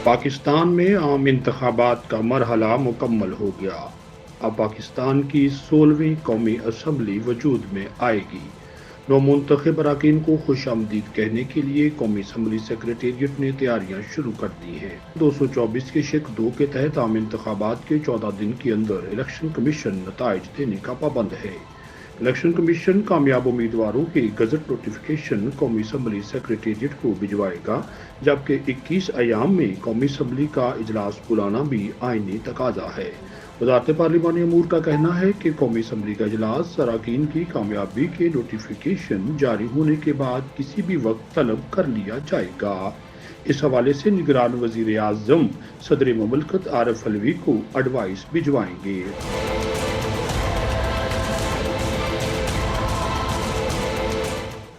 پاکستان میں عام انتخابات کا مرحلہ مکمل ہو گیا۔ اب پاکستان کی 16ویں قومی اسمبلی وجود میں آئے گی۔ نومنتخب اراکین کو خوش آمدید کہنے کے لیے قومی اسمبلی سیکریٹریٹ نے تیاریاں شروع کر دی ہیں۔ 224 کے شق 2 کے تحت عام انتخابات کے 14 دن کے اندر الیکشن کمیشن نتائج دینے کا پابند ہے۔ الیکشن کمیشن کامیاب امیدواروں کی گزٹ نوٹیفیکیشن قومی اسمبلی سیکریٹریٹ کو بھجوائے گا، جبکہ 21 ایام میں قومی اسمبلی کا اجلاس بلانا بھی آئینی تقاضا ہے۔ وزارت پارلیمانی امور کا کہنا ہے کہ قومی اسمبلی کا اجلاس اراکین کی کامیابی کے نوٹیفیکیشن جاری ہونے کے بعد کسی بھی وقت طلب کر لیا جائے گا۔ اس حوالے سے نگران وزیر اعظم صدر مملکت عارف علوی کو ایڈوائس بھجوائیں گے۔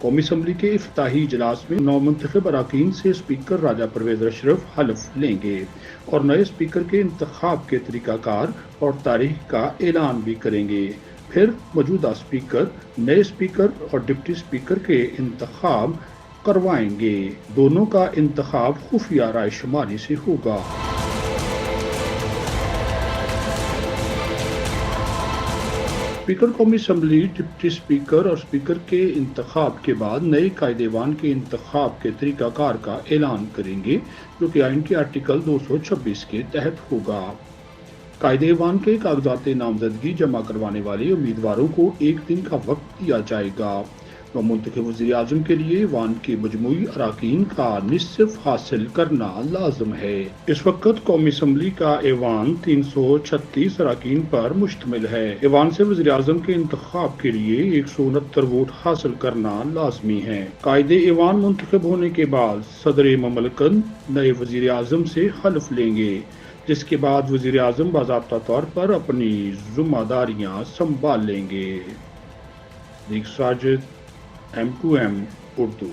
قومی اسمبلی کے افتتاحی اجلاس میں نومنتخب اراکین سے اسپیکر راجہ پرویز اشرف حلف لیں گے اور نئے اسپیکر کے انتخاب کے طریقہ کار اور تاریخ کا اعلان بھی کریں گے۔ پھر موجودہ اسپیکر، نئے اسپیکر اور ڈپٹی اسپیکر کے انتخاب کروائیں گے۔ دونوں کا انتخاب خفیہ رائے شماری سے ہوگا۔ اسپیکر قومی اسمبلی ڈپٹی اسپیکر اور اسپیکر کے انتخاب کے بعد نئے قائد ایوان کے انتخاب کے طریقہ کار کا اعلان کریں گے، جو کہ آئین کے آرٹیکل 226 کے تحت ہوگا۔ قائد ایوان کے کاغذات نامزدگی جمع کروانے والے امیدواروں کو 1 دن کا وقت دیا جائے گا۔ نومنتخب وزیر اعظم کے لیے ایوان کے مجموعی اراکین کا نصف حاصل کرنا لازم ہے۔ اس وقت قومی اسمبلی کا ایوان 336 اراکین پر مشتمل ہے۔ ایوان سے وزیر اعظم کے انتخاب کے لیے 169 ووٹ حاصل کرنا لازمی ہے۔ قائد ایوان منتخب ہونے کے بعد صدر مملکت نئے وزیر اعظم سے حلف لیں گے، جس کے بعد وزیر اعظم باضابطہ طور پر اپنی ذمہ داریاں سنبھال لیں گے۔ ساجد، M2M اردو۔